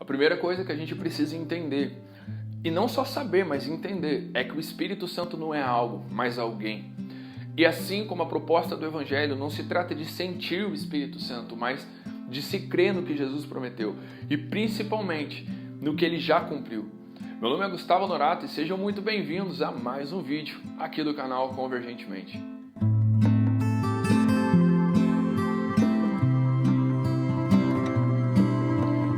primeira coisa que a gente precisa entender, e não só saber, mas entender, é que o Espírito Santo não é algo, mas alguém. E assim como a proposta do Evangelho não se trata de sentir o Espírito Santo, mas de se crer no que Jesus prometeu e principalmente no que ele já cumpriu. Meu nome é Gustavo Norato e sejam muito bem-vindos a mais um vídeo aqui do canal Convergentemente.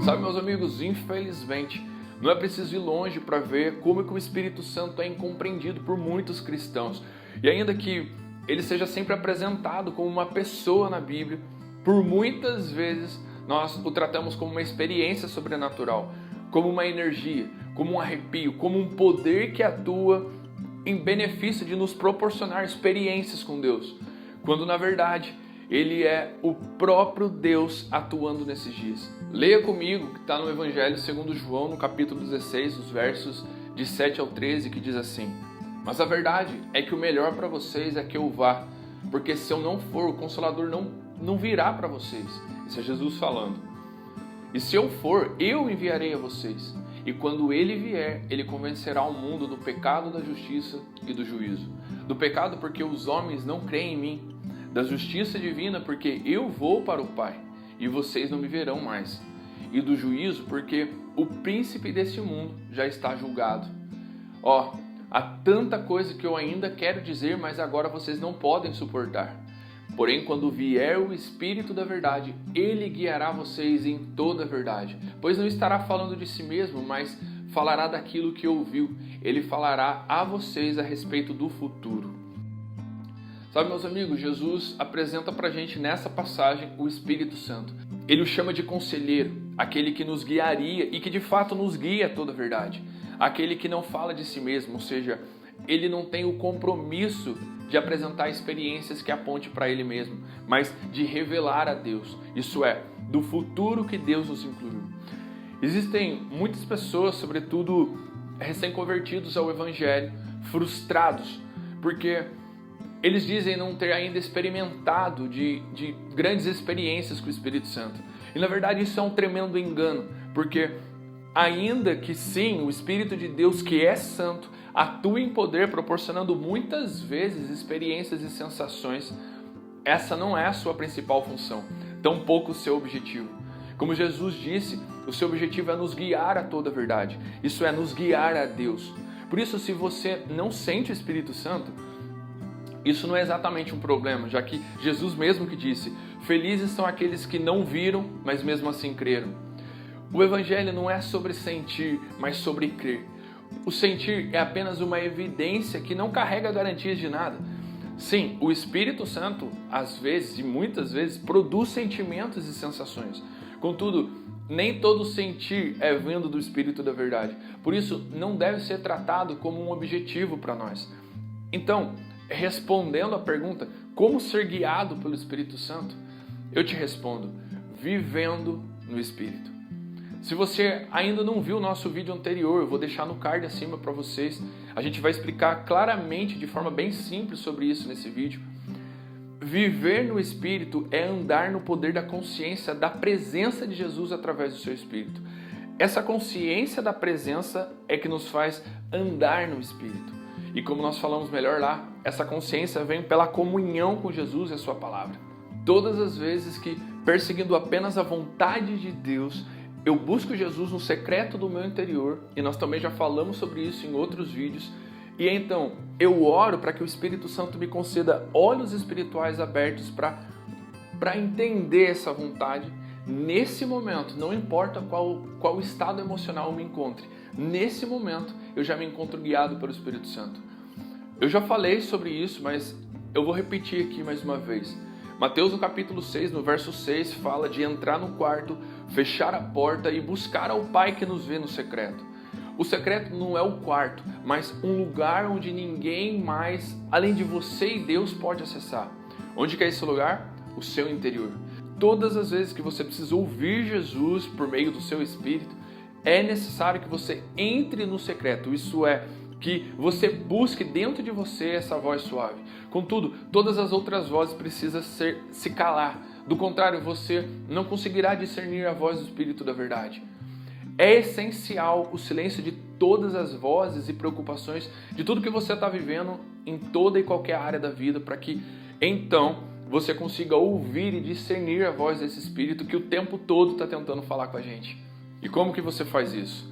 Sabe, meus amigos, infelizmente, não é preciso ir longe para ver como que o Espírito Santo é incompreendido por muitos cristãos. E ainda que ele seja sempre apresentado como uma pessoa na Bíblia, por muitas vezes nós o tratamos como uma experiência sobrenatural, como uma energia, como um arrepio, como um poder que atua em benefício de nos proporcionar experiências com Deus, quando na verdade ele é o próprio Deus atuando nesses dias. Leia comigo que está no Evangelho segundo João, no capítulo 16, os versos de 7 ao 13, que diz assim: mas a verdade é que o melhor para vocês é que eu vá, porque se eu não for, o Consolador não virá para vocês. Isso é Jesus falando. E se eu for, eu enviarei a vocês. E quando ele vier, ele convencerá o mundo do pecado, da justiça e do juízo. Do pecado porque os homens não creem em mim. Da justiça divina porque eu vou para o Pai e vocês não me verão mais. E do juízo porque o príncipe desse mundo já está julgado. Há tanta coisa que eu ainda quero dizer, mas agora vocês não podem suportar. Porém, quando vier o Espírito da verdade, ele guiará vocês em toda a verdade. Pois não estará falando de si mesmo, mas falará daquilo que ouviu. Ele falará a vocês a respeito do futuro. Sabe, meus amigos, Jesus apresenta pra gente nessa passagem o Espírito Santo. Ele o chama de conselheiro, aquele que nos guiaria e que de fato nos guia a toda a verdade. Aquele que não fala de si mesmo, ou seja, ele não tem o compromisso de apresentar experiências que aponte para ele mesmo, mas de revelar a Deus, isso é, do futuro que Deus nos incluiu. Existem muitas pessoas, sobretudo recém-convertidos ao Evangelho, frustrados, porque eles dizem não ter ainda experimentado de grandes experiências com o Espírito Santo. E na verdade isso é um tremendo engano, porque ainda que sim, o Espírito de Deus, que é santo, atua em poder, proporcionando muitas vezes experiências e sensações, essa não é a sua principal função, tampouco o seu objetivo. Como Jesus disse, o seu objetivo é nos guiar a toda a verdade, isso é, nos guiar a Deus. Por isso, se você não sente o Espírito Santo, isso não é exatamente um problema, já que Jesus mesmo que disse: felizes são aqueles que não viram, mas mesmo assim creram. O Evangelho não é sobre sentir, mas sobre crer. O sentir é apenas uma evidência que não carrega garantias de nada. Sim, o Espírito Santo, às vezes e muitas vezes, produz sentimentos e sensações. Contudo, nem todo sentir é vindo do Espírito da verdade. Por isso, não deve ser tratado como um objetivo para nós. Então, respondendo à pergunta, como ser guiado pelo Espírito Santo? Eu te respondo, vivendo no Espírito. Se você ainda não viu o nosso vídeo anterior, eu vou deixar no card acima para vocês. A gente vai explicar claramente, de forma bem simples, sobre isso nesse vídeo. Viver no Espírito é andar no poder da consciência da presença de Jesus através do seu Espírito. Essa consciência da presença é que nos faz andar no Espírito. E como nós falamos melhor lá, essa consciência vem pela comunhão com Jesus e a sua palavra. Todas as vezes que, perseguindo apenas a vontade de Deus, eu busco Jesus no secreto do meu interior, e nós também já falamos sobre isso em outros vídeos, e então eu oro para que o Espírito Santo me conceda olhos espirituais abertos para entender essa vontade. Nesse momento, não importa qual estado emocional eu me encontre, nesse momento eu já me encontro guiado pelo Espírito Santo. Eu já falei sobre isso, mas eu vou repetir aqui mais uma vez. Mateus no capítulo 6, no verso 6, fala de entrar no quarto, fechar a porta e buscar ao Pai que nos vê no secreto. O secreto não é o quarto, mas um lugar onde ninguém mais, além de você e Deus, pode acessar. Onde que é esse lugar? O seu interior. Todas as vezes que você precisa ouvir Jesus por meio do seu Espírito, é necessário que você entre no secreto, isso é, que você busque dentro de você essa voz suave. Contudo, todas as outras vozes precisam se calar. Do contrário, você não conseguirá discernir a voz do Espírito da verdade. É essencial o silêncio de todas as vozes e preocupações de tudo que você está vivendo em toda e qualquer área da vida, para que então você consiga ouvir e discernir a voz desse Espírito que o tempo todo está tentando falar com a gente. E como que você faz isso?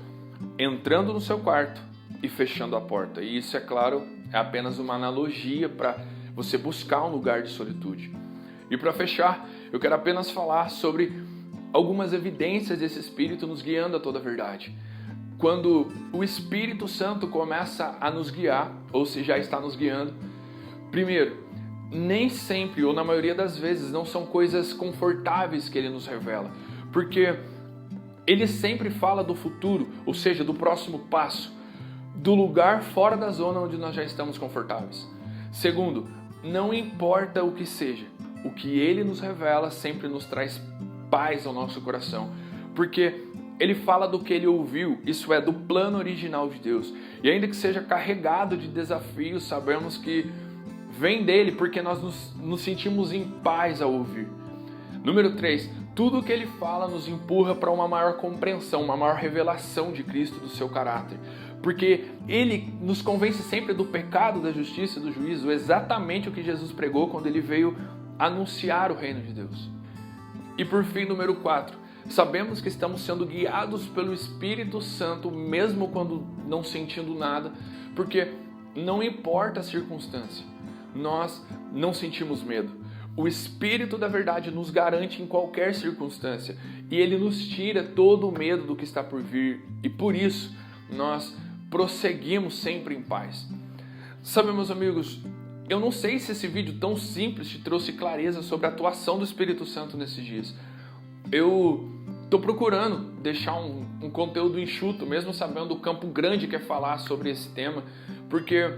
Entrando no seu quarto e fechando a porta. E isso, é claro, é apenas uma analogia para você buscar um lugar de solitude. E para fechar, eu quero apenas falar sobre algumas evidências desse Espírito nos guiando a toda a verdade. Quando o Espírito Santo começa a nos guiar, ou se já está nos guiando, primeiro, nem sempre, ou na maioria das vezes, não são coisas confortáveis que ele nos revela, porque ele sempre fala do futuro, ou seja, do próximo passo, do lugar fora da zona onde nós já estamos confortáveis. Segundo, não importa o que seja, o que ele nos revela sempre nos traz paz ao nosso coração, porque ele fala do que ele ouviu, isso é, do plano original de Deus. E ainda que seja carregado de desafios, sabemos que vem dele, porque nós nos sentimos em paz ao ouvir. Número 3, tudo o que ele fala nos empurra para uma maior compreensão, uma maior revelação de Cristo, do seu caráter. Porque ele nos convence sempre do pecado, da justiça e do juízo, exatamente o que Jesus pregou quando ele veio anunciar o reino de Deus. E por fim, número 4, sabemos que estamos sendo guiados pelo Espírito Santo, mesmo quando não sentindo nada, porque não importa a circunstância, nós não sentimos medo. O Espírito da verdade nos garante em qualquer circunstância e ele nos tira todo o medo do que está por vir, e por isso nós prosseguimos sempre em paz. Sabe, meus amigos, eu não sei se esse vídeo tão simples te trouxe clareza sobre a atuação do Espírito Santo nesses dias. Eu estou procurando deixar um conteúdo enxuto, mesmo sabendo o campo grande que é falar sobre esse tema, porque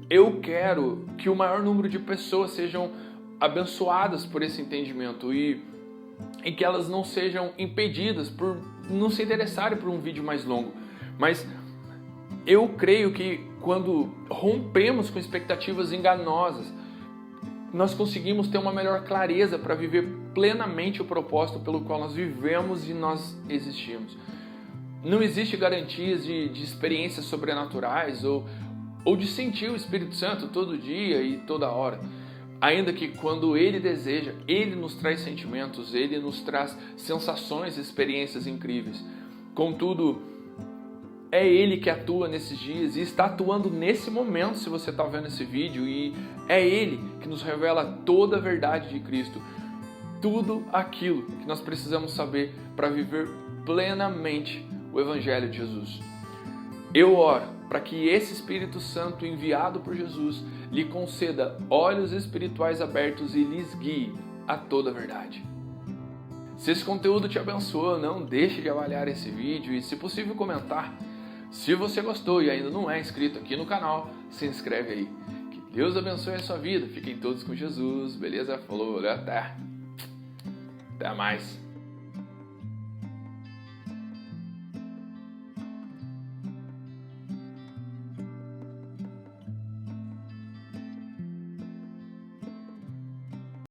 eu quero que o maior número de pessoas sejam abençoadas por esse entendimento e que elas não sejam impedidas por não se interessarem por um vídeo mais longo. Mas eu creio que quando rompemos com expectativas enganosas, nós conseguimos ter uma melhor clareza para viver plenamente o propósito pelo qual nós vivemos e nós existimos. Não existe garantias de experiências sobrenaturais ou de sentir o Espírito Santo todo dia e toda hora. Ainda que quando Ele deseja, Ele nos traz sentimentos, Ele nos traz sensações e experiências incríveis. Contudo, é Ele que atua nesses dias e está atuando nesse momento, se você está vendo esse vídeo, e é Ele que nos revela toda a verdade de Cristo, tudo aquilo que nós precisamos saber para viver plenamente o Evangelho de Jesus. Eu oro para que esse Espírito Santo enviado por Jesus lhe conceda olhos espirituais abertos e lhes guie a toda a verdade. Se esse conteúdo te abençoou, não deixe de avaliar esse vídeo e, se possível, comentar. Se você gostou e ainda não é inscrito aqui no canal, se inscreve aí. Que Deus abençoe a sua vida. Fiquem todos com Jesus. Beleza? Falou, até mais.